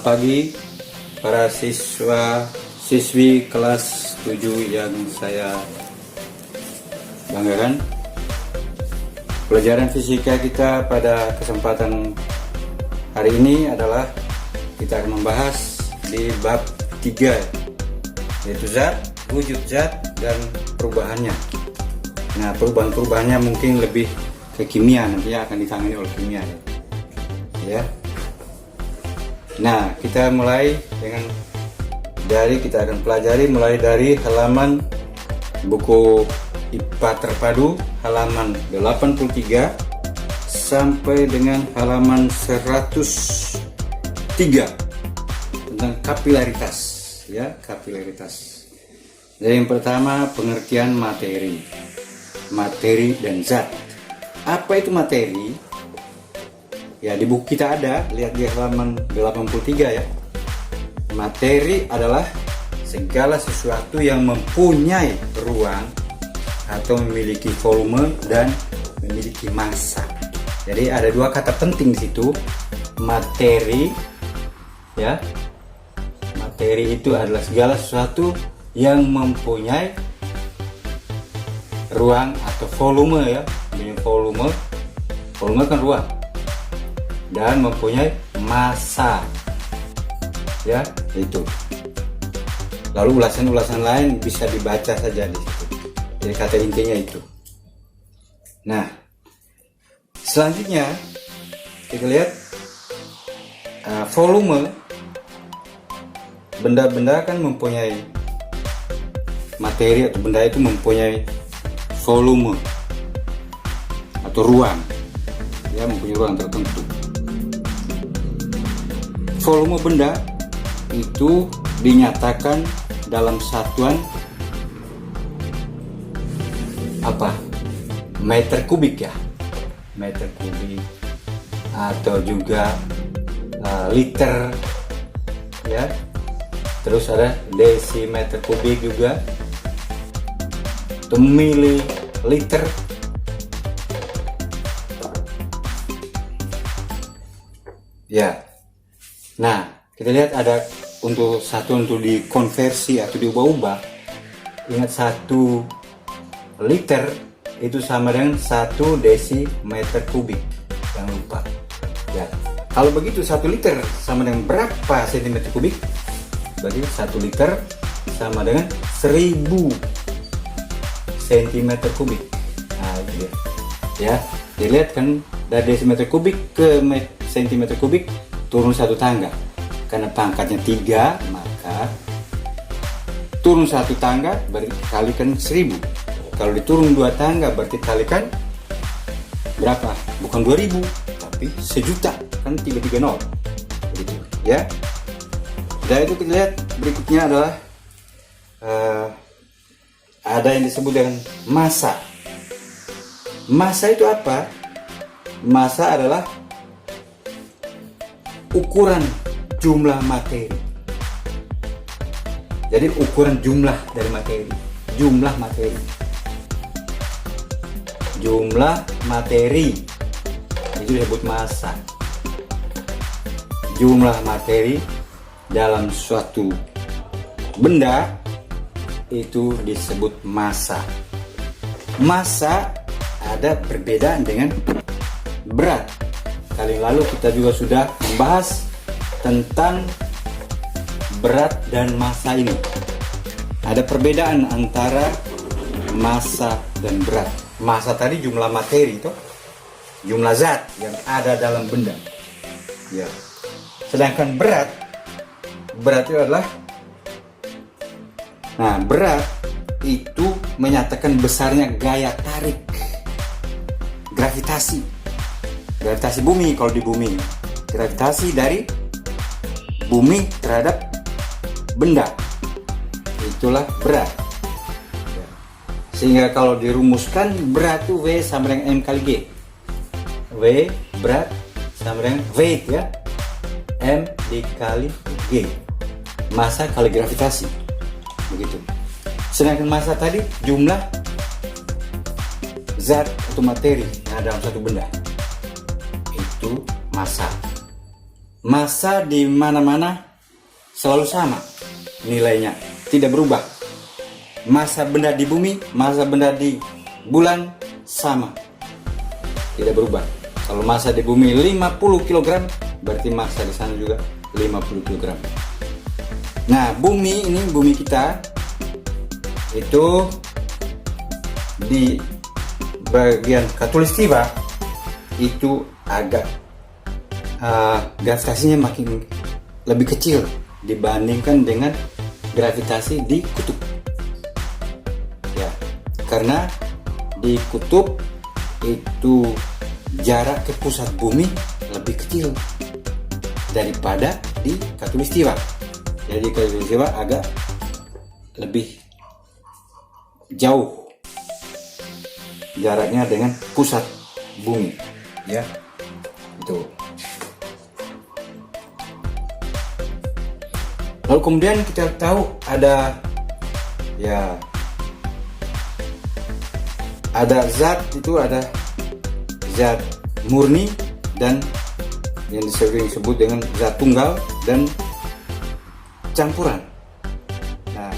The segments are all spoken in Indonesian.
Selamat pagi para siswi kelas 7 yang saya banggakan. Pelajaran fisika kita pada kesempatan hari ini adalah kita akan membahas di bab 3, yaitu zat, wujud zat, dan perubahannya. Nah, perubahan-perubahannya mungkin lebih ke kimia, nantinya akan ditangani oleh kimia ya. Nah, kita mulai dengan kita akan pelajari mulai dari halaman buku IPA terpadu halaman 83 sampai dengan halaman 103 tentang kapilaritas ya, kapilaritas. Jadi yang pertama, pengertian materi dan zat. Apa itu materi? Ya, di buku kita ada, lihat di halaman 83 ya. Materi adalah segala sesuatu yang mempunyai ruang atau memiliki volume dan memiliki massa. Jadi ada dua kata penting di situ. Materi ya. Materi itu adalah segala sesuatu yang mempunyai ruang atau volume ya. Ini volume kan ruang. Dan mempunyai massa ya, itu. Lalu ulasan-ulasan lain bisa dibaca saja di situ. Jadi kata intinya itu. Nah, selanjutnya kita lihat volume. Benda-benda kan mempunyai materi, atau benda itu mempunyai volume atau ruang ya, mempunyai ruang tertentu. Volume benda itu dinyatakan dalam satuan apa? Meter kubik ya, meter kubik, atau juga liter ya. Terus ada desimeter kubik juga, atau mililiter. Ya. Nah, kita lihat ada untuk dikonversi atau diubah-ubah. Ingat, 1 liter itu sama dengan 1 desimeter kubik. Jangan lupa. Ya. Kalau begitu 1 liter sama dengan berapa sentimeter kubik? Berarti 1 liter sama dengan 1000 sentimeter kubik. Nah, itu dia. Ya, dilihat kan dari desimeter kubik ke sentimeter kubik turun 1 tangga. Karena pangkatnya 3, maka turun 1 tangga berarti kalikan 1000. Kalau diturun 2 tangga berarti kalikan berapa? Bukan 2000, tapi 1.000.000. Kan 330. Begitu ya. Dan itu kita lihat berikutnya adalah ada yang disebut dengan massa. Massa itu apa? Massa adalah ukuran jumlah materi. Jadi ukuran jumlah dari materi. Jumlah materi itu disebut massa. Jumlah materi dalam suatu benda itu disebut massa. Massa ada perbedaan dengan berat. Kali lalu kita juga sudah membahas tentang berat dan massa ini. Ada perbedaan antara massa dan berat. Massa tadi jumlah materi itu, jumlah zat yang ada dalam benda. Ya. Sedangkan berat itu adalah, berat itu menyatakan besarnya gaya tarik, gravitasi bumi. Kalau di bumi, gravitasi dari bumi terhadap benda, itulah berat. Sehingga kalau dirumuskan, berat itu V sama dengan M kali G. V berat sama dengan weight ya, M dikali G, massa kali gravitasi, begitu. Sedangkan massa tadi jumlah zat atau materi yang ada dalam satu benda, itu massa. massa di mana-mana selalu sama nilainya, tidak berubah. Massa benda di bumi, massa benda di bulan sama, tidak berubah. Kalau massa di bumi 50 kg, berarti massa di sana juga 50 kg. Nah, bumi ini, bumi kita itu di bagian khatulistiwa itu agak gravitasinya makin lebih kecil dibandingkan dengan gravitasi di kutub. Ya, karena di kutub itu jarak ke pusat bumi lebih kecil daripada di khatulistiwa. Jadi khatulistiwa agak lebih jauh jaraknya dengan pusat bumi, ya. Itu. Lalu kemudian kita tahu ada zat, itu ada zat murni dan yang disebut dengan zat tunggal dan campuran. Nah,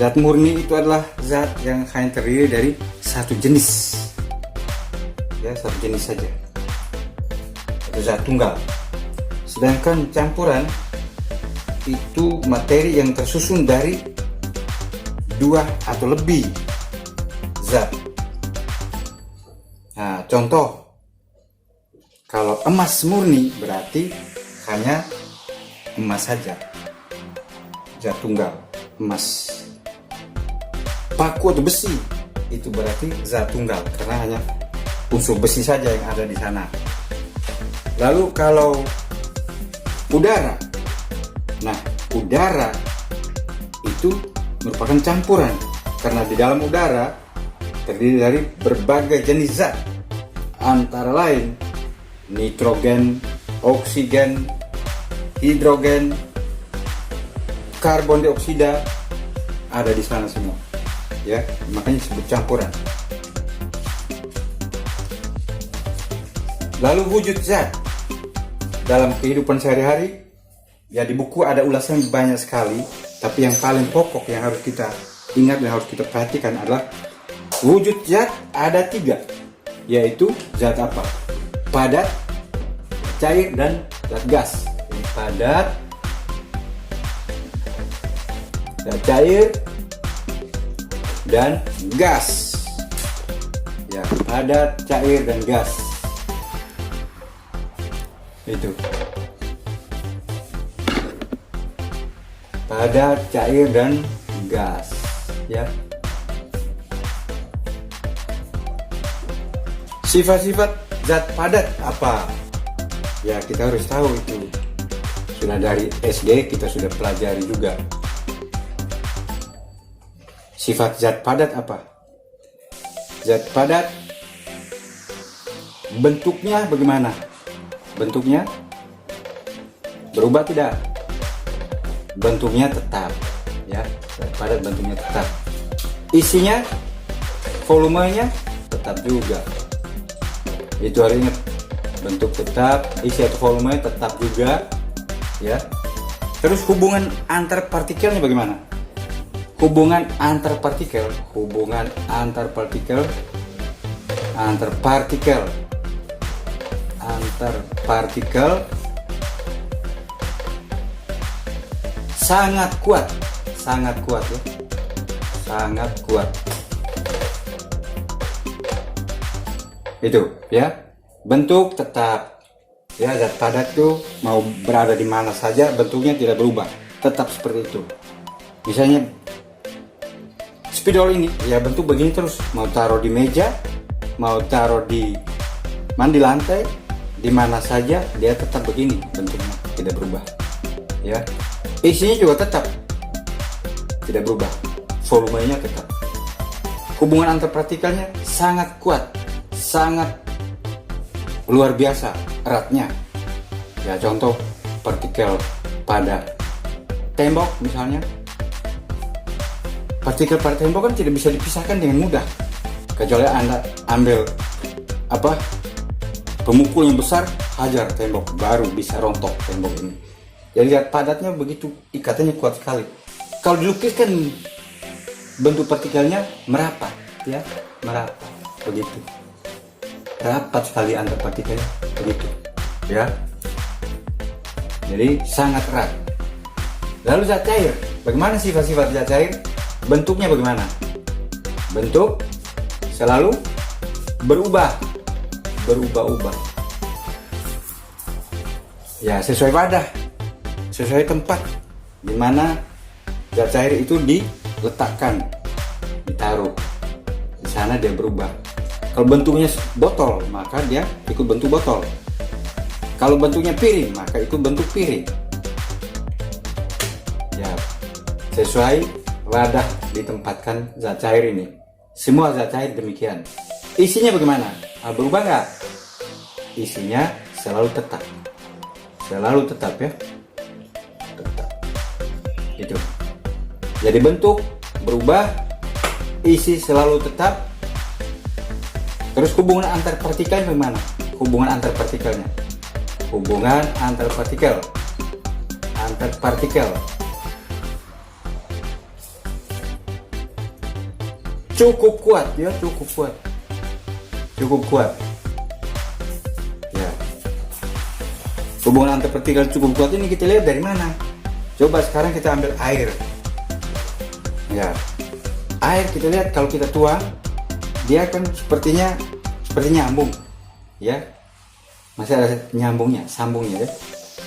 zat murni itu adalah zat yang hanya terdiri dari satu jenis, ya, satu jenis saja, itu zat tunggal. Sedangkan campuran itu materi yang tersusun dari dua atau lebih zat. Nah, contoh, kalau emas murni berarti hanya emas saja, zat tunggal, emas. Paku atau besi itu berarti zat tunggal karena hanya unsur besi saja yang ada di sana. Lalu kalau udara, nah, udara itu merupakan campuran karena di dalam udara terdiri dari berbagai jenis zat, antara lain nitrogen, oksigen, hidrogen, karbon dioksida ada di sana semua, ya, makanya disebut campuran. Lalu wujud zat dalam kehidupan sehari-hari, ya, di buku ada ulasan banyak sekali, tapi yang paling pokok yang harus kita ingat dan harus kita perhatikan adalah wujud zat ada 3, yaitu zat apa? Padat, cair, dan zat gas. Padat, zat cair, dan gas. Ya, padat, cair, dan gas. Itu. Padat, cair, dan gas, ya. Sifat-sifat zat padat apa? Ya, kita harus tahu itu. Sudah dari SD kita sudah pelajari juga. Sifat zat padat apa? Zat padat bentuknya bagaimana? Bentuknya berubah tidak? Bentuknya tetap, ya. Zat padat bentuknya tetap. Isinya, volumenya tetap juga. Itu harus ingat, bentuk tetap, isi atau volumenya tetap juga, ya. Terus hubungan antar partikelnya bagaimana? Hubungan antar partikel sangat kuat, ya, sangat kuat. Itu, ya, bentuk tetap, ya, zat padat itu mau berada di mana saja bentuknya tidak berubah, tetap seperti itu. Misalnya spidol ini, ya, bentuk begini terus, mau taruh di meja, mau taruh di lantai, di mana saja dia tetap begini bentuknya, tidak berubah, ya. Isinya juga tetap tidak berubah, volumenya tetap. Hubungan antar partikelnya sangat kuat, sangat luar biasa eratnya. Ya, contoh partikel pada tembok misalnya. Partikel pada tembok kan tidak bisa dipisahkan dengan mudah, kecuali Anda ambil pemukul yang besar, hajar tembok, baru bisa rontok tembok ini. Jadi lihat padatnya begitu, ikatannya kuat sekali. Kalau dilukiskan bentuk partikelnya merapat, ya, merapat begitu. Rapat sekali antar partikelnya begitu, ya. Jadi sangat erat. Lalu zat cair, bagaimana sifat-sifat zat cair? Bentuknya bagaimana? Bentuk selalu berubah-ubah. Ya, sesuai wadah, sesuai tempat di mana zat cair itu diletakkan, ditaruh. Di sana dia berubah. Kalau bentuknya botol, maka dia ikut bentuk botol. Kalau bentuknya piring, maka ikut bentuk piring. Ya, sesuai wadah ditempatkan zat cair ini. Semua zat cair demikian. Isinya bagaimana? Berubah nggak? Isinya selalu tetap. Selalu tetap, ya. Tetap. Gitu. Jadi bentuk berubah, isi selalu tetap. Terus hubungan antar partikel bagaimana? Hubungan antar partikelnya. Hubungan antar partikel. Antar partikel. Cukup kuat, ya, cukup kuat. Cukup kuat. Ya. Hubungan antar partikel cukup kuat ini kita lihat dari mana? Coba sekarang kita ambil air. Ya. Air kita lihat kalau kita tuang, dia kan sepertinya nyambung, ya, masih ada nyambungnya, sambungnya, ya.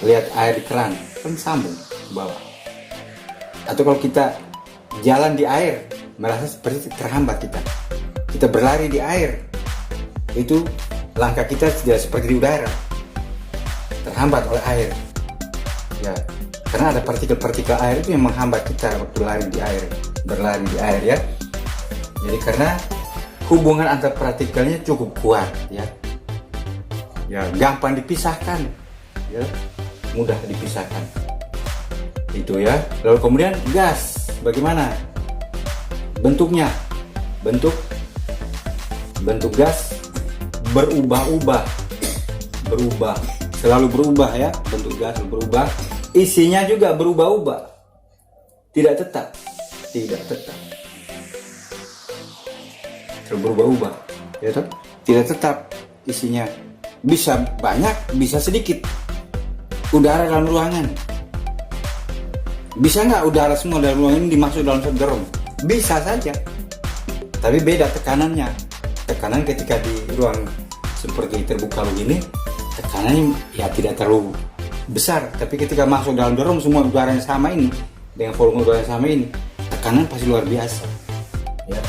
Lihat air di keran kan sambung ke bawah. Atau kalau kita jalan di air, merasa seperti terhambat kita berlari di air, itu langkah kita tidak seperti di udara, terhambat oleh air, ya, karena ada partikel-partikel air itu yang menghambat kita waktu berlari di air, ya. Jadi karena hubungan antar partikelnya cukup kuat, ya. Ya, gampang dipisahkan, ya, mudah dipisahkan. Itu, ya. Lalu kemudian gas, bagaimana bentuknya? Bentuk gas berubah-ubah, selalu berubah, ya. Bentuk gas berubah, isinya juga berubah-ubah, tidak tetap. Berubah-ubah, ya toh? Tidak tetap isinya, bisa banyak, bisa sedikit. Udara dalam ruangan, bisa nggak udara semua dalam ruangan ini dimasuk dalam satu drum? Bisa saja, tapi beda tekanannya. Tekanan ketika di ruang seperti terbuka begini, tekanannya ya tidak terlalu besar. Tapi ketika masuk dalam drum, semua udara yang sama ini dengan volume udara yang sama ini, tekanan pasti luar biasa, ya.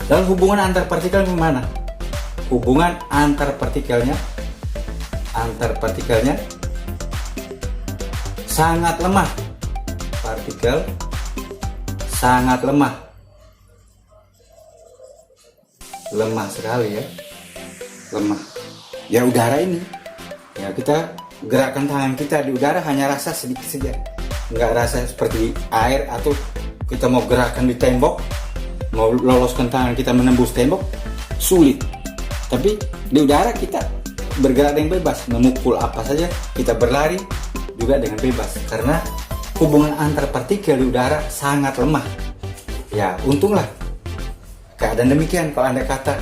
Lalu hubungan antar partikel bagaimana? Hubungan antar partikelnya sangat lemah. Partikel sangat lemah sekali, ya. Lemah. Ya, udara ini, ya, kita gerakan tangan kita di udara hanya rasa sedikit saja, nggak rasa seperti air. Atau kita mau gerakan di tembok, mau loloskan tangan kita menembus tembok, sulit. Tapi di udara kita bergerak dengan bebas, memukul apa saja, kita berlari juga dengan bebas, karena hubungan antar partikel di udara sangat lemah. Ya, untunglah keadaan demikian. Kalau Anda kata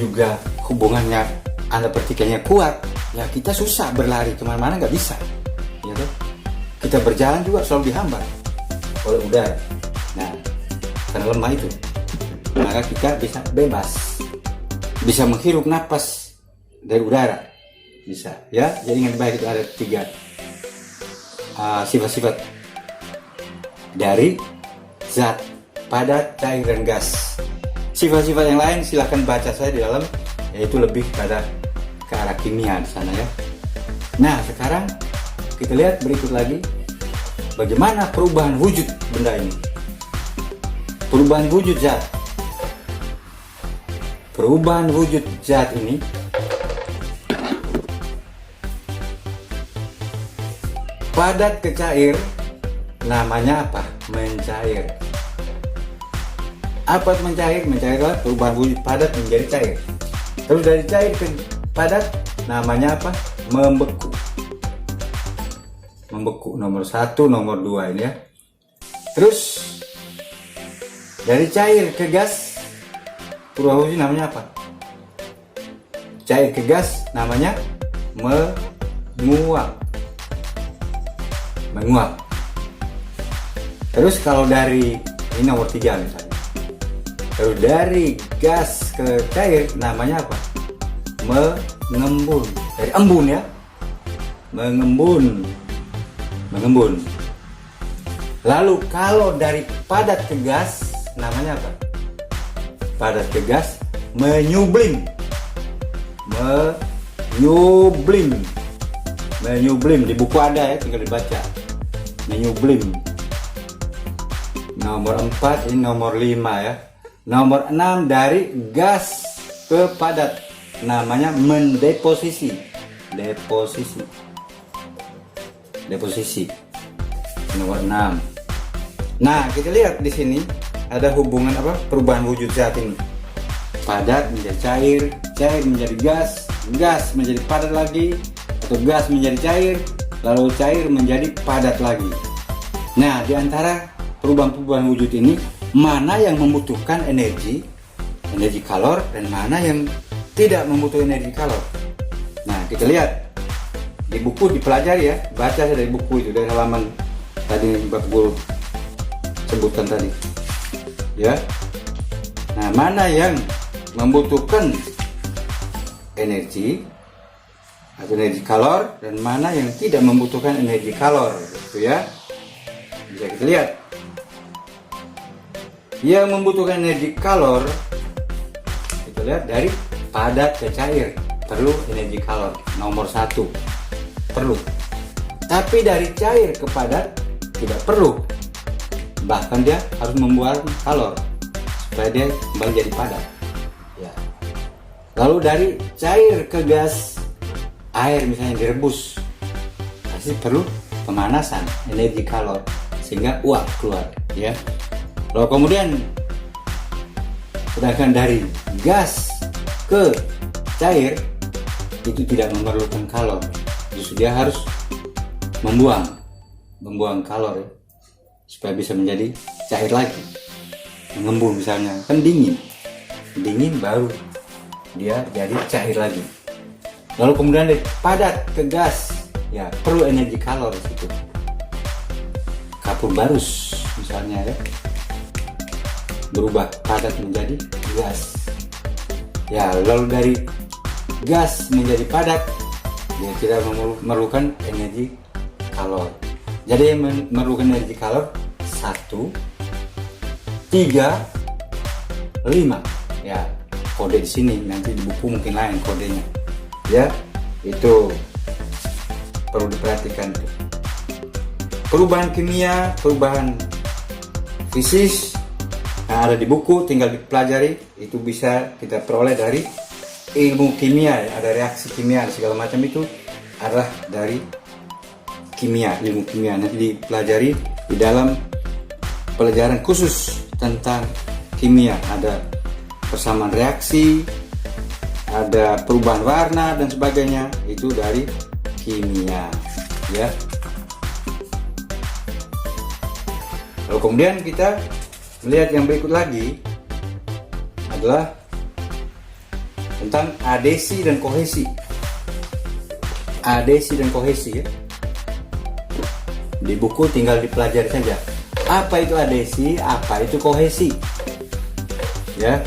juga hubungannya antar partikelnya kuat, ya kita susah berlari kemana-mana, nggak bisa, ya toh? Kita berjalan juga selalu dihambat oleh udara. Nah, karena lemah itu, maka kita bisa bebas, bisa menghirup napas dari udara, bisa, ya. Jadi ingat baik, itu ada 3 sifat-sifat dari zat padat, cair, dan gas. Sifat-sifat yang lain silahkan baca saya di dalam, yaitu lebih pada ke arah kimia di sana, ya. Nah, sekarang kita lihat berikut lagi bagaimana perubahan wujud benda ini. Perubahan wujud zat. Perubahan wujud zat ini padat ke cair, namanya apa? Mencair. Apa itu mencair? Mencair adalah perubahan wujud padat menjadi cair. Terus dari cair ke padat namanya apa? Membeku. Membeku nomor 1, nomor 2 ini ya. Terus dari cair ke gas perubahan fungsi namanya apa? Cair ke gas namanya menguap. Menguap. Terus kalau dari ini nomor 3 misalnya. Terus dari gas ke cair namanya apa? Mengembun. Dari embun ya. Mengembun. Mengembun. Lalu kalau dari padat ke gas namanya apa? Padat ke gas menyublim. Menyublim. Menyublim di buku ada ya, tinggal dibaca. Menyublim. Nomor 4 ini nomor 5 ya. Nomor 6 dari gas ke padat namanya mendeposisi. Deposisi. Deposisi. Nomor 6. Nah, kita lihat di sini ada hubungan apa? Perubahan wujud zat ini. Padat menjadi cair, cair menjadi gas, gas menjadi padat lagi, atau gas menjadi cair, lalu cair menjadi padat lagi. Nah, di antara perubahan-perubahan wujud ini, mana yang membutuhkan energi kalor, dan mana yang tidak membutuhkan energi kalor. Nah, kita lihat di buku, dipelajari ya, baca dari buku itu, dari halaman tadi Bapak Guru sebutkan tadi ya. Nah, mana yang membutuhkan energi atau energi kalor, dan mana yang tidak membutuhkan energi kalor, gitu ya. Bisa kita lihat. Yang membutuhkan energi kalor, kita lihat dari padat ke cair, perlu energi kalor nomor 1, perlu. Tapi dari cair ke padat tidak perlu, bahkan dia harus membuang kalor supaya dia kembali jadi padat ya. Lalu dari cair ke gas, air misalnya direbus, pasti perlu pemanasan, energi kalor, sehingga uap keluar ya. Lalu kemudian sedangkan dari gas ke cair itu tidak memerlukan kalor, justru dia harus membuang kalor ya, supaya bisa menjadi cair lagi. Mengembun misalnya, kan dingin baru dia jadi cair lagi. Lalu kemudian dari padat ke gas, ya perlu energi kalor di situ. Kapur barus misalnya ya, berubah padat menjadi gas. Ya, lalu dari gas menjadi padat, dia tidak memerlukan energi kalor. Jadi yang memerlukan energi kalor 1, 3, 5. Ya, kode di sini, nanti di buku mungkin lain kodenya. Ya, itu perlu diperhatikan. Perubahan kimia, perubahan fisik yang ada di buku tinggal dipelajari, itu bisa kita peroleh dari ilmu kimia. Ada reaksi kimia segala macam, itu adalah dari kimia, ilmu kimia. Nanti dipelajari di dalam pelajaran khusus tentang kimia. Ada persamaan reaksi, ada perubahan warna dan sebagainya, itu dari kimia ya. Lalu kemudian kita melihat yang berikut lagi adalah tentang adesi dan kohesi. Adesi dan kohesi ya. Di buku tinggal dipelajari saja. Apa itu adesi, apa itu kohesi. Ya.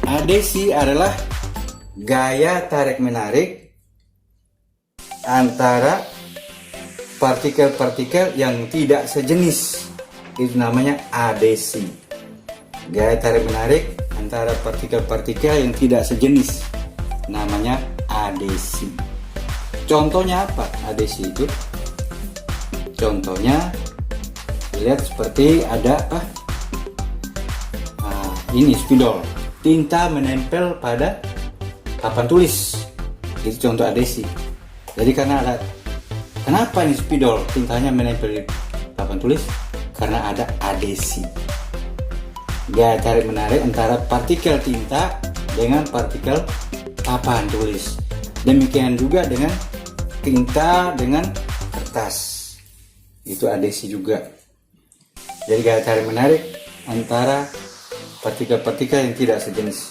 Adesi adalah gaya tarik-menarik antara partikel-partikel yang tidak sejenis. Itu namanya adesi. Gaya tarik-menarik antara partikel-partikel yang tidak sejenis, namanya adesi. Contohnya apa adesi itu? Contohnya lihat seperti ada apa? Ini spidol, tinta menempel pada papan tulis. Itu contoh adesi. Jadi kenapa ini spidol tintanya menempel di papan tulis? Karena ada adesi. Gaya tarik menarik antara partikel tinta dengan partikel papan tulis. Demikian juga dengan tinta dengan kertas. Itu adesi juga. Jadi gaya tarik menarik antara partikel-partikel yang tidak sejenis.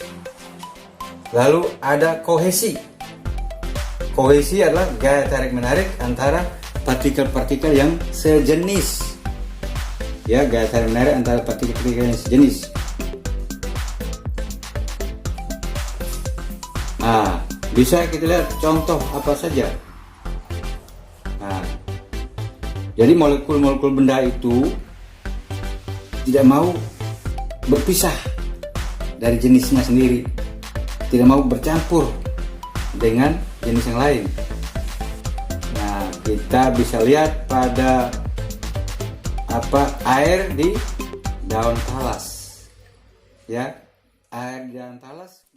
Lalu ada kohesi. Kohesi adalah gaya tarik menarik antara partikel-partikel yang sejenis. Ya, gaya tarik menarik antara partikel-partikel yang sejenis. Nah, bisa kita lihat contoh apa saja. Nah, jadi molekul-molekul benda itu tidak mau berpisah dari jenisnya sendiri, tidak mau bercampur dengan jenis yang lain. Nah, kita bisa lihat pada air di daun talas, ya, air di daun talas.